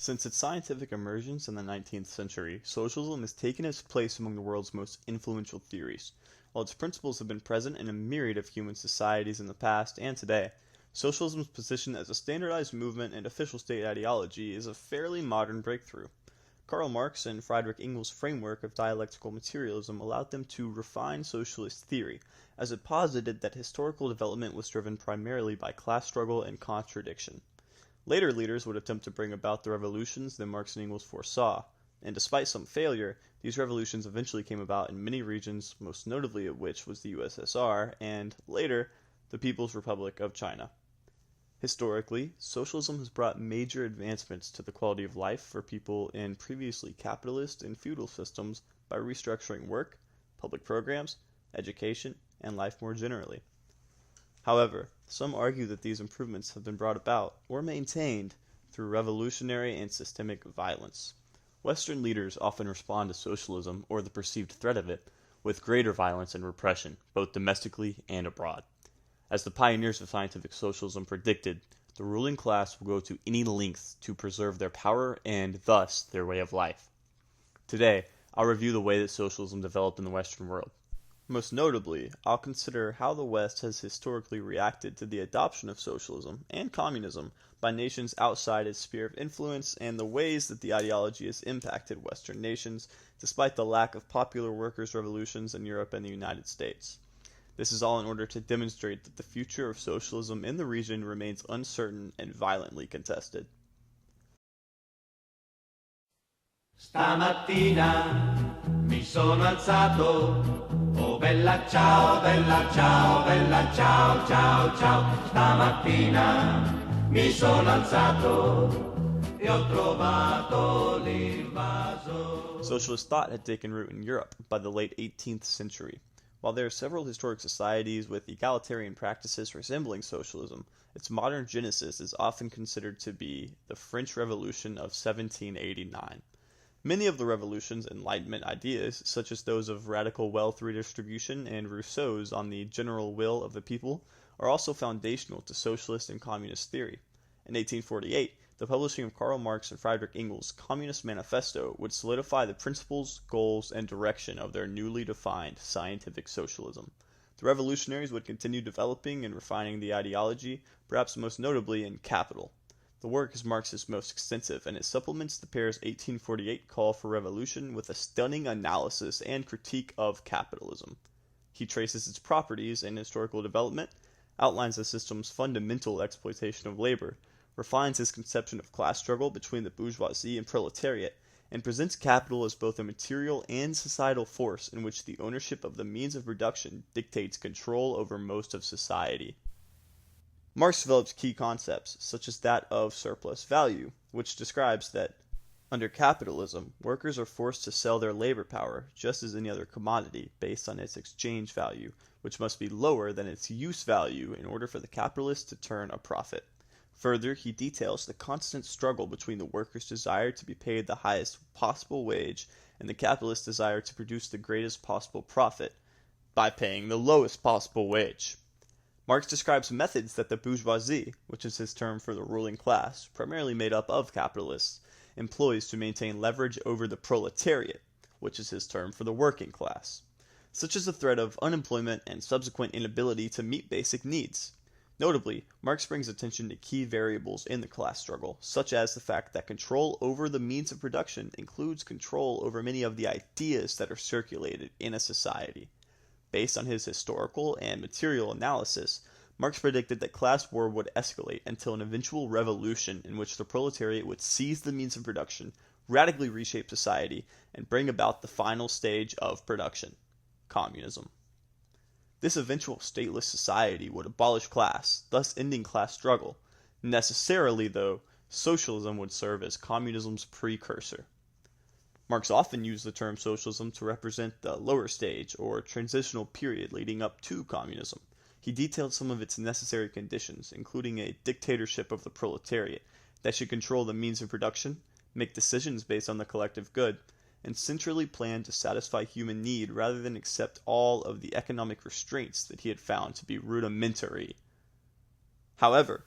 Since its scientific emergence in the 19th century, socialism has taken its place among the world's most influential theories. While its principles have been present in a myriad of human societies in the past and today, socialism's position as a standardized movement and official state ideology is a fairly modern breakthrough. Karl Marx and Friedrich Engels' framework of dialectical materialism allowed them to refine socialist theory, as it posited that historical development was driven primarily by class struggle and contradiction. Later leaders would attempt to bring about the revolutions that Marx and Engels foresaw, and despite some failure, these revolutions eventually came about in many regions, most notably of which was the USSR, and, later, the People's Republic of China. Historically, socialism has brought major advancements to the quality of life for people in previously capitalist and feudal systems by restructuring work, public programs, education, and life more generally. However, some argue that these improvements have been brought about, or maintained, through revolutionary and systemic violence. Western leaders often respond to socialism, or the perceived threat of it, with greater violence and repression, both domestically and abroad. As the pioneers of scientific socialism predicted, the ruling class will go to any lengths to preserve their power and, thus, their way of life. Today, I'll review the way that socialism developed in the Western world. Most notably, I'll consider how the West has historically reacted to the adoption of socialism and communism by nations outside its sphere of influence and the ways that the ideology has impacted Western nations despite the lack of popular workers' revolutions in Europe and the United States. This is all in order to demonstrate that the future of socialism in the region remains uncertain and violently contested. Stamattina mi sono alzato, oh bella ciao, bella ciao, bella ciao, ciao, ciao. Stamattina mi sono alzato e ho trovato l'invaso. Socialist thought had taken root in Europe by the late 18th century. While there are several historic societies with egalitarian practices resembling socialism, its modern genesis is often considered to be the French Revolution of 1789. Many of the revolution's Enlightenment ideas, such as those of radical wealth redistribution and Rousseau's on the general will of the people, are also foundational to socialist and communist theory. In 1848, the publishing of Karl Marx and Friedrich Engels' Communist Manifesto would solidify the principles, goals, and direction of their newly defined scientific socialism. The revolutionaries would continue developing and refining the ideology, perhaps most notably in Capital. The work is Marx's most extensive, and it supplements the pair's 1848 call for revolution with a stunning analysis and critique of capitalism. He traces its properties and historical development, outlines the system's fundamental exploitation of labor, refines his conception of class struggle between the bourgeoisie and proletariat, and presents capital as both a material and societal force in which the ownership of the means of production dictates control over most of society. Marx develops key concepts, such as that of surplus value, which describes that, under capitalism, workers are forced to sell their labor power just as any other commodity based on its exchange value, which must be lower than its use value in order for the capitalist to turn a profit. Further, he details the constant struggle between the worker's desire to be paid the highest possible wage and the capitalist's desire to produce the greatest possible profit by paying the lowest possible wage. Marx describes methods that the bourgeoisie, which is his term for the ruling class, primarily made up of capitalists, employs to maintain leverage over the proletariat, which is his term for the working class, such as the threat of unemployment and subsequent inability to meet basic needs. Notably, Marx brings attention to key variables in the class struggle, such as the fact that control over the means of production includes control over many of the ideas that are circulated in a society. Based on his historical and material analysis, Marx predicted that class war would escalate until an eventual revolution in which the proletariat would seize the means of production, radically reshape society, and bring about the final stage of production, communism. This eventual stateless society would abolish class, thus ending class struggle. Necessarily, though, socialism would serve as communism's precursor. Marx often used the term socialism to represent the lower stage, or transitional period leading up to communism. He detailed some of its necessary conditions, including a dictatorship of the proletariat that should control the means of production, make decisions based on the collective good, and centrally plan to satisfy human need rather than accept all of the economic restraints that he had found to be rudimentary. However,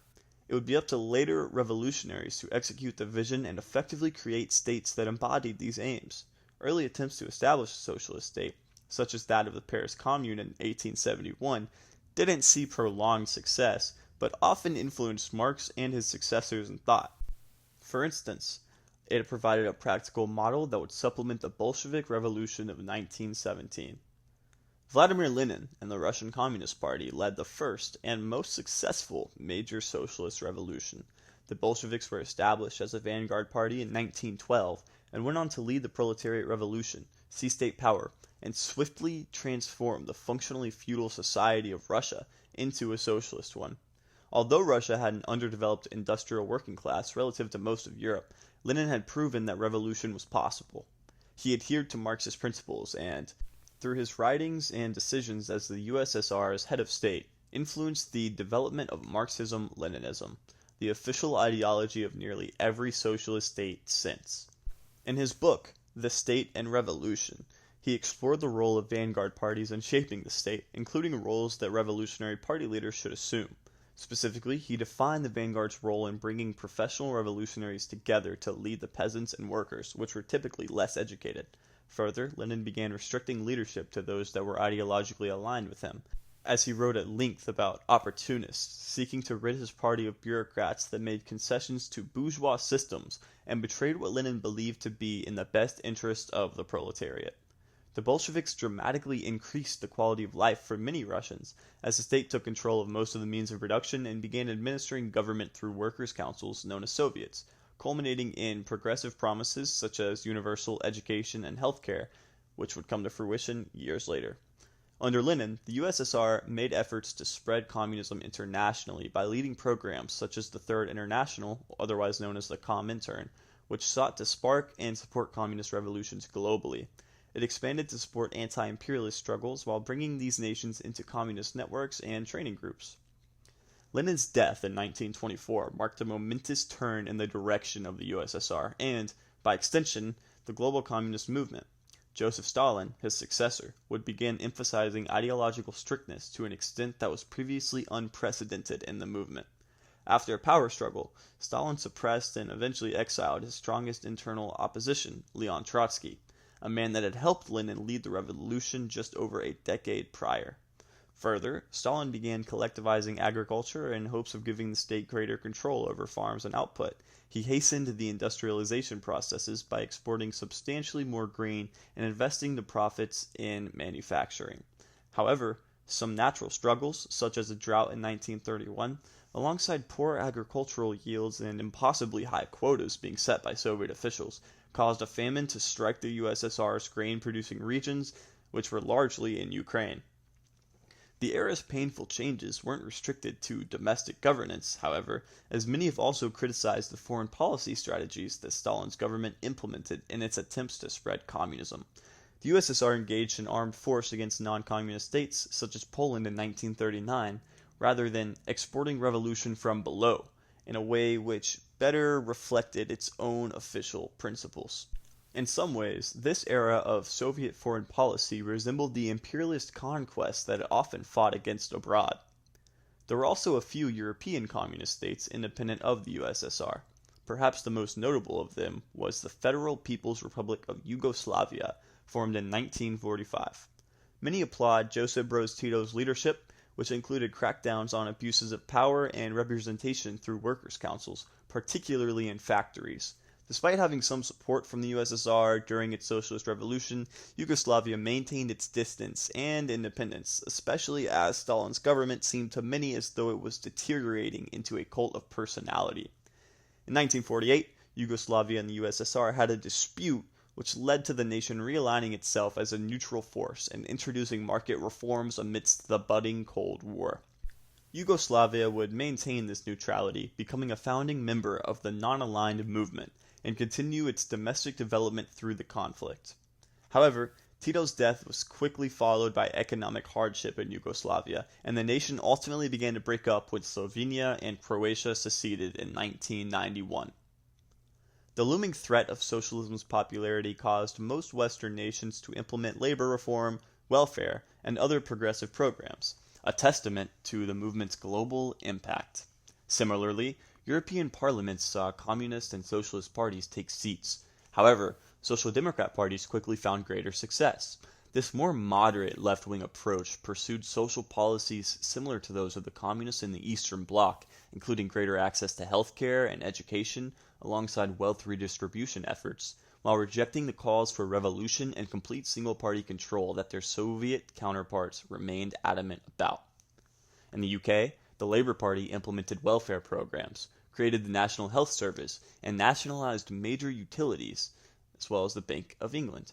It would be up to later revolutionaries to execute the vision and effectively create states that embodied these aims. Early attempts to establish a socialist state, such as that of the Paris Commune in 1871, didn't see prolonged success, but often influenced Marx and his successors in thought. For instance, it provided a practical model that would supplement the Bolshevik Revolution of 1917. Vladimir Lenin and the Russian Communist Party led the first and most successful major socialist revolution. The Bolsheviks were established as a vanguard party in 1912 and went on to lead the proletariat revolution, seize state power, and swiftly transform the functionally feudal society of Russia into a socialist one. Although Russia had an underdeveloped industrial working class relative to most of Europe, Lenin had proven that revolution was possible. He adhered to Marxist principles and, through his writings and decisions as the USSR's head of state, influenced the development of Marxism-Leninism, the official ideology of nearly every socialist state since. In his book, The State and Revolution, he explored the role of vanguard parties in shaping the state, including roles that revolutionary party leaders should assume. Specifically, he defined the vanguard's role in bringing professional revolutionaries together to lead the peasants and workers, which were typically less educated. Further, Lenin began restricting leadership to those that were ideologically aligned with him, as he wrote at length about opportunists seeking to rid his party of bureaucrats that made concessions to bourgeois systems and betrayed what Lenin believed to be in the best interest of the proletariat. The Bolsheviks dramatically increased the quality of life for many Russians, as the state took control of most of the means of production and began administering government through workers' councils known as Soviets, culminating in progressive promises such as universal education and healthcare, which would come to fruition years later. Under Lenin, the USSR made efforts to spread communism internationally by leading programs such as the Third International, otherwise known as the Comintern, which sought to spark and support communist revolutions globally. It expanded to support anti-imperialist struggles while bringing these nations into communist networks and training groups. Lenin's death in 1924 marked a momentous turn in the direction of the USSR and, by extension, the global communist movement. Joseph Stalin, his successor, would begin emphasizing ideological strictness to an extent that was previously unprecedented in the movement. After a power struggle, Stalin suppressed and eventually exiled his strongest internal opposition, Leon Trotsky, a man that had helped Lenin lead the revolution just over a decade prior. Further, Stalin began collectivizing agriculture in hopes of giving the state greater control over farms and output. He hastened the industrialization processes by exporting substantially more grain and investing the profits in manufacturing. However, some natural struggles, such as a drought in 1931, alongside poor agricultural yields and impossibly high quotas being set by Soviet officials, caused a famine to strike the USSR's grain-producing regions, which were largely in Ukraine. The era's painful changes weren't restricted to domestic governance, however, as many have also criticized the foreign policy strategies that Stalin's government implemented in its attempts to spread communism. The USSR engaged in armed force against non-communist states, such as Poland in 1939, rather than exporting revolution from below, in a way which better reflected its own official principles. In some ways, this era of Soviet foreign policy resembled the imperialist conquest that it often fought against abroad. There were also a few European communist states independent of the USSR. Perhaps the most notable of them was the Federal People's Republic of Yugoslavia, formed in 1945. Many applaud Josip Broz Tito's leadership, which included crackdowns on abuses of power and representation through workers' councils, particularly in factories. Despite having some support from the USSR during its socialist revolution, Yugoslavia maintained its distance and independence, especially as Stalin's government seemed to many as though it was deteriorating into a cult of personality. In 1948, Yugoslavia and the USSR had a dispute which led to the nation realigning itself as a neutral force and introducing market reforms amidst the budding Cold War. Yugoslavia would maintain this neutrality, becoming a founding member of the non-aligned movement, and continue its domestic development through the conflict. However, Tito's death was quickly followed by economic hardship in Yugoslavia, and the nation ultimately began to break up when Slovenia and Croatia seceded in 1991. The looming threat of socialism's popularity caused most Western nations to implement labor reform, welfare, and other progressive programs, a testament to the movement's global impact. Similarly, European parliaments saw communist and socialist parties take seats. However, social democrat parties quickly found greater success. This more moderate left-wing approach pursued social policies similar to those of the communists in the Eastern Bloc, including greater access to healthcare and education, alongside wealth redistribution efforts, while rejecting the calls for revolution and complete single-party control that their Soviet counterparts remained adamant about. In the UK, the Labour Party implemented welfare programs, created the National Health Service, and nationalized major utilities, as well as the Bank of England.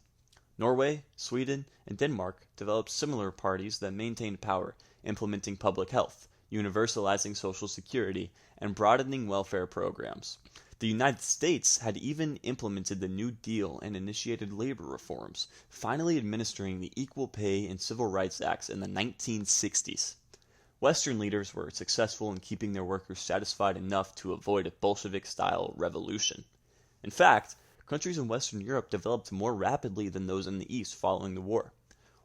Norway, Sweden, and Denmark developed similar parties that maintained power, implementing public health, universalizing social security, and broadening welfare programs. The United States had even implemented the New Deal and initiated labor reforms, finally administering the Equal Pay and Civil Rights Acts in the 1960s. Western leaders were successful in keeping their workers satisfied enough to avoid a Bolshevik-style revolution. In fact, countries in Western Europe developed more rapidly than those in the East following the war.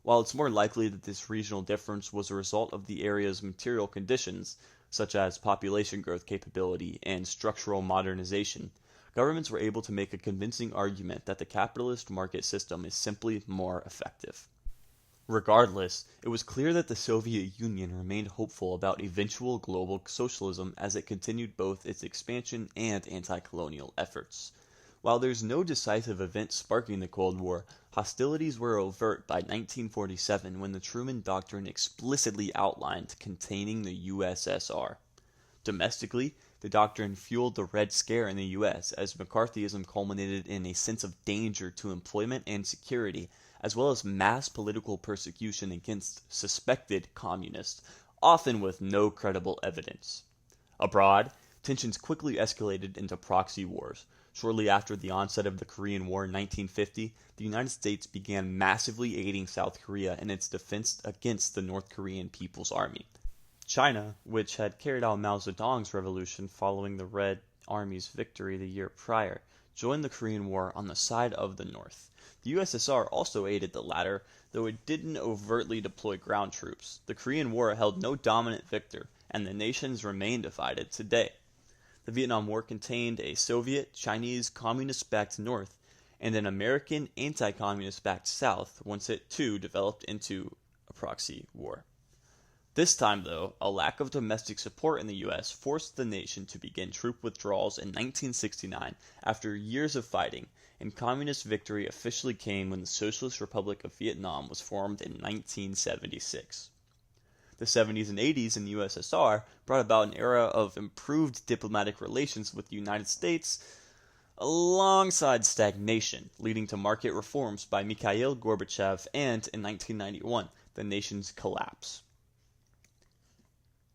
While it's more likely that this regional difference was a result of the area's material conditions, such as population growth capability and structural modernization, governments were able to make a convincing argument that the capitalist market system is simply more effective. Regardless, it was clear that the Soviet Union remained hopeful about eventual global socialism as it continued both its expansion and anti-colonial efforts. While there's no decisive event sparking the Cold War, hostilities were overt by 1947 when the Truman Doctrine explicitly outlined containing the USSR. Domestically, the doctrine fueled the Red Scare in the U.S. as McCarthyism culminated in a sense of danger to employment and security, as well as mass political persecution against suspected communists, often with no credible evidence. Abroad, tensions quickly escalated into proxy wars. Shortly after the onset of the Korean War in 1950, the United States began massively aiding South Korea in its defense against the North Korean People's Army. China, which had carried out Mao Zedong's revolution following the Red Army's victory the year prior, joined the Korean War on the side of the North. The USSR also aided the latter, though it didn't overtly deploy ground troops. The Korean War held no dominant victor, and the nations remain divided today. The Vietnam War contained a Soviet, Chinese, communist-backed North, and an American anti-communist-backed South once it too developed into a proxy war. This time, though, a lack of domestic support in the U.S. forced the nation to begin troop withdrawals in 1969 after years of fighting, and communist victory officially came when the Socialist Republic of Vietnam was formed in 1976. The 70s and 80s in the USSR brought about an era of improved diplomatic relations with the United States alongside stagnation, leading to market reforms by Mikhail Gorbachev and, in 1991, the nation's collapse.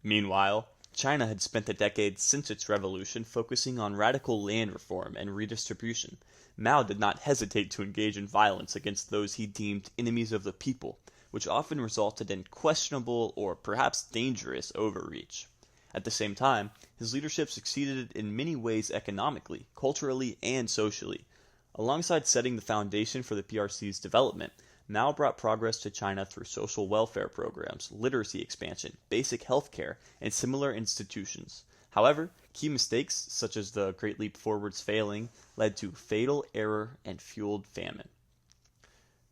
Meanwhile, China had spent the decades since its revolution focusing on radical land reform and redistribution. Mao did not hesitate to engage in violence against those he deemed enemies of the people, which often resulted in questionable or perhaps dangerous overreach. At the same time, his leadership succeeded in many ways economically, culturally, and socially. Alongside setting the foundation for the PRC's development, Mao brought progress to China through social welfare programs, literacy expansion, basic health care, and similar institutions. However, key mistakes, such as the Great Leap Forward's failing, led to fatal error and fueled famine.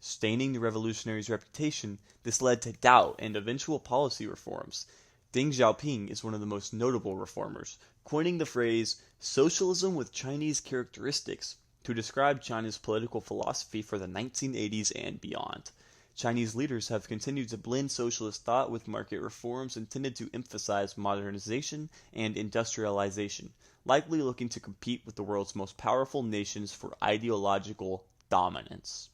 Staining the revolutionary's reputation, this led to doubt and eventual policy reforms. Deng Xiaoping is one of the most notable reformers, coining the phrase "socialism with Chinese characteristics" to describe China's political philosophy for the 1980s and beyond. Chinese leaders have continued to blend socialist thought with market reforms intended to emphasize modernization and industrialization, likely looking to compete with the world's most powerful nations for ideological dominance.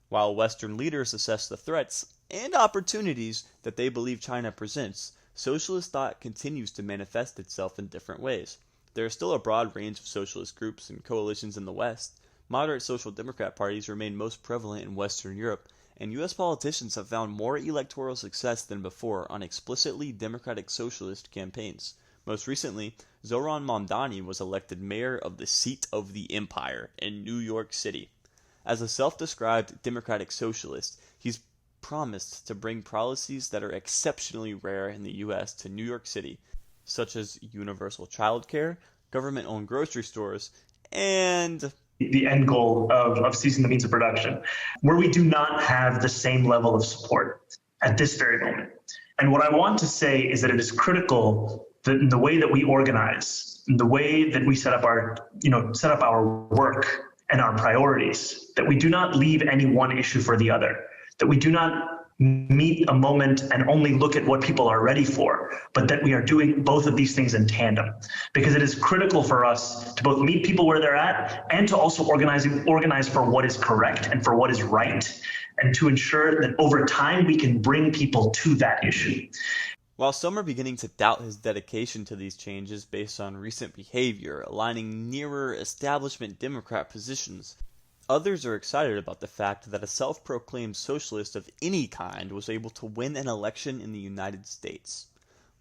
While Western leaders assess the threats and opportunities that they believe China presents, socialist thought continues to manifest itself in different ways. There is still a broad range of socialist groups and coalitions in the West. Moderate social democrat parties remain most prevalent in Western Europe, and U.S. politicians have found more electoral success than before on explicitly democratic socialist campaigns. Most recently, Zoran Mamdani was elected mayor of the seat of the empire in New York City. As a self-described democratic socialist, he's promised to bring policies that are exceptionally rare in the U.S. to New York City, such as universal childcare, government-owned grocery stores, and the end goal of ceasing the means of production, where we do not have the same level of support at this very moment. And what I want to say is that it is critical that in the way that we organize, in the way that we set up our work and our priorities, that we do not leave any one issue for the other, that we do not meet a moment and only look at what people are ready for, but that we are doing both of these things in tandem. Because it is critical for us to both meet people where they're at and to also organize for what is correct and for what is right, and to ensure that over time we can bring people to that issue. While some are beginning to doubt his dedication to these changes based on recent behavior aligning nearer establishment Democrat positions, others are excited about the fact that a self-proclaimed socialist of any kind was able to win an election in the United States.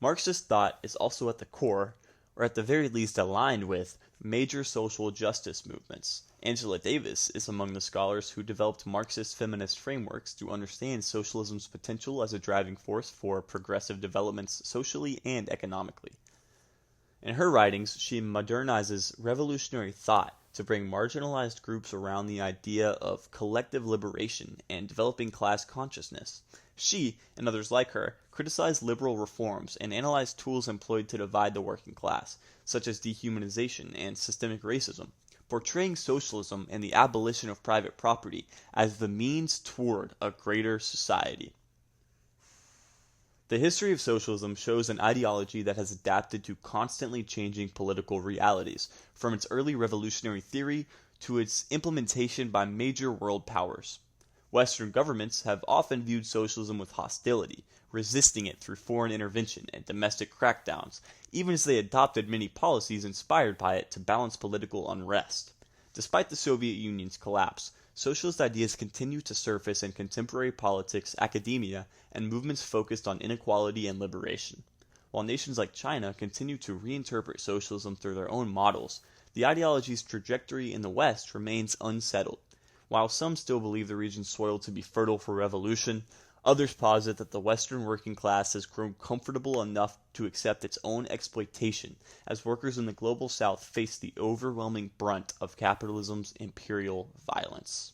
Marxist thought is also at the core, or at the very least aligned with, major social justice movements. Angela Davis is among the scholars who developed Marxist feminist frameworks to understand socialism's potential as a driving force for progressive developments socially and economically. In her writings, she modernizes revolutionary thought to bring marginalized groups around the idea of collective liberation and developing class consciousness. She, and others like her, criticize liberal reforms and analyze tools employed to divide the working class, such as dehumanization and systemic racism, portraying socialism and the abolition of private property as the means toward a greater society. The history of socialism shows an ideology that has adapted to constantly changing political realities, from its early revolutionary theory to its implementation by major world powers. Western governments have often viewed socialism with hostility, resisting it through foreign intervention and domestic crackdowns, even as they adopted many policies inspired by it to balance political unrest. Despite the Soviet Union's collapse, socialist ideas continue to surface in contemporary politics, academia, and movements focused on inequality and liberation. While nations like China continue to reinterpret socialism through their own models, the ideology's trajectory in the West remains unsettled. While some still believe the region's soil to be fertile for revolution, others posit that the Western working class has grown comfortable enough to accept its own exploitation as workers in the global South face the overwhelming brunt of capitalism's imperial violence.